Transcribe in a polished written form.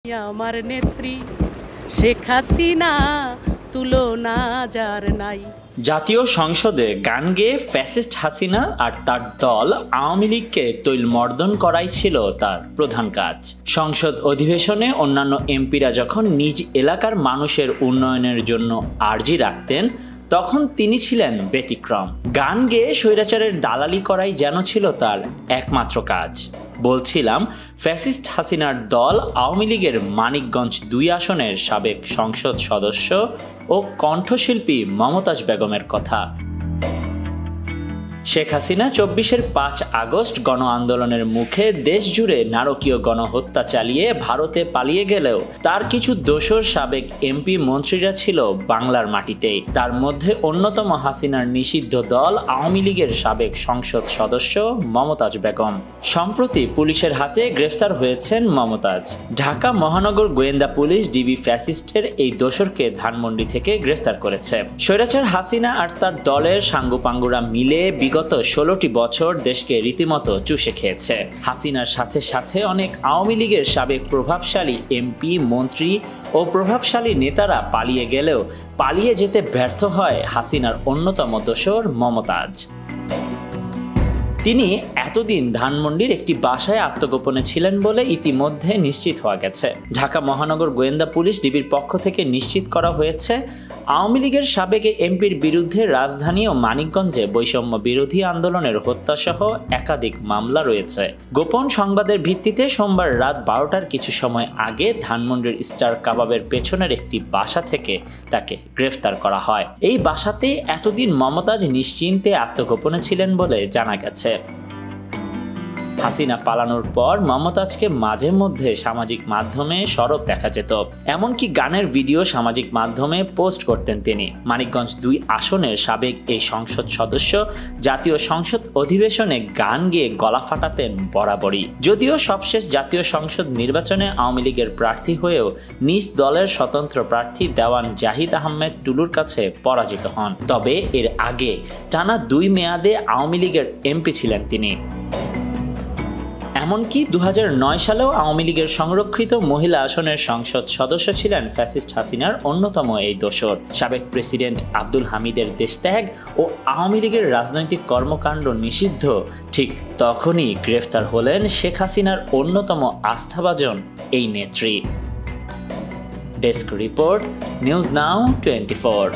আমার নেত্রী শেখ হাসিনা তুলনা যার নাই। জাতীয় সংসদে গান গেয়ে ফ্যাসিস্ট হাসিনা আর তার দল আওয়ামী লীগকে তৈলমর্দন করাই ছিল তার প্রধান কাজ। সংসদ অধিবেশনে অন্যান্য এমপিরা যখন নিজ এলাকার মানুষের উন্নয়নের জন্য আর্জি রাখতেন, তখন তিনি ছিলেন ব্যতিক্রম। গান গেয়ে স্বৈরাচারের দালালি করাই যেন ছিল তার একমাত্র কাজ। বলছিলাম ফ্যাসিস্ট হাসিনার দল আওয়ামী লীগের মানিকগঞ্জ ২ আসনের সাবেক সংসদ সদস্য ও কণ্ঠশিল্পী মমতাজ বেগমের কথা। শেখ হাসিনা ২৪-এর ৫ আগস্ট গণ আন্দোলনের মুখে দেশ জুড়ে নারকীয় গণহত্যা চালিয়ে ভারতে পালিয়ে গেলেও তার কিছু দোসর সাবেক এমপি মন্ত্রীরা ছিল বাংলার মাটিতেই। তার মধ্যে অন্যতম হাসিনার নিষিদ্ধ দল আওয়ামী লীগের সাবেক সংসদ সদস্য মমতাজ বেগম। সম্প্রতি পুলিশের হাতে গ্রেফতার হয়েছেন মমতাজ। ঢাকা মহানগর গোয়েন্দা পুলিশ ডিবি ফ্যাসিস্টের এই দোসরকে ধানমন্ডি থেকে গ্রেফতার করেছে। স্বৈরাচার হাসিনা আর তার দলের সাঙ্গুপাঙ্গুরা মিলে বিগত ১৬টি বছর দেশকে রীতিমতো চুষে খেয়েছে। হাসিনার সাথে সাথে অনেক আওয়ামী লীগের সাবেক প্রভাবশালী এমপি, মন্ত্রী ও প্রভাবশালী নেতারা পালিয়ে গেলেও পালিয়ে যেতে ব্যর্থ হয় হাসিনার অন্যতম দোসর মমতাজ। তিনি এতদিন ধানমন্ডির একটি বাসায় আত্মগোপনে ছিলেন বলে ইতিমধ্যে নিশ্চিত হওয়া গেছে। ঢাকা মহানগর গোয়েন্দা পুলিশ ডিবির পক্ষ থেকে নিশ্চিত করা হয়েছে, আওয়ামী লীগের সাবেক এমপির বিরুদ্ধে রাজধানী ও মানিকগঞ্জে বৈষম্য বিরোধী আন্দোলনের হত্যাসহ একাধিক মামলা রয়েছে। গোপন সংবাদের ভিত্তিতে সোমবার রাত ১২টার কিছু সময় আগে ধানমন্ডির স্টার কাবাবের পেছনের একটি বাসা থেকে তাকে গ্রেফতার করা হয়। এই বাসাতেই এতদিন মমতাজ নিশ্চিন্তে আত্মগোপনে ছিলেন বলে জানা গেছে। হাসিনা পালানোর পর মমতাজকে মাঝে মধ্যে সামাজিক মাধ্যমে সরব দেখা যেত, এমনকি গানের ভিডিও সামাজিক মাধ্যমে পোস্ট করতেন তিনি। মানিকগঞ্জ ২ আসনের সাবেক এই সংসদ সদস্য জাতীয় সংসদ অধিবেশনে গান গেয়ে গলা ফাটাতেন বরাবরই। যদিও সবশেষ জাতীয় সংসদ নির্বাচনে আওয়ামী লীগের প্রার্থী হয়েও নিজ দলের স্বতন্ত্র প্রার্থী দেওয়ান জাহিদ আহমেদ টুলুর কাছে পরাজিত হন। তবে এর আগে টানা ২ মেয়াদে আওয়ামী লীগের এমপি ছিলেন তিনি। এমনকি ২০০৯ সালেও আওয়ামী লীগের সংরক্ষিত মহিলা আসনের সংসদ সদস্য ছিলেন ফ্যাসিস্ট হাসিনার অন্যতম এই দোসর। সাবেক প্রেসিডেন্ট আব্দুল হামিদের দেশত্যাগ ও আওয়ামী লীগের রাজনৈতিক কর্মকাণ্ড নিষিদ্ধ ঠিক তখনই গ্রেফতার হলেন শেখ হাসিনার অন্যতম আস্থাভাজন এই নেত্রী। Desk report, news now 24।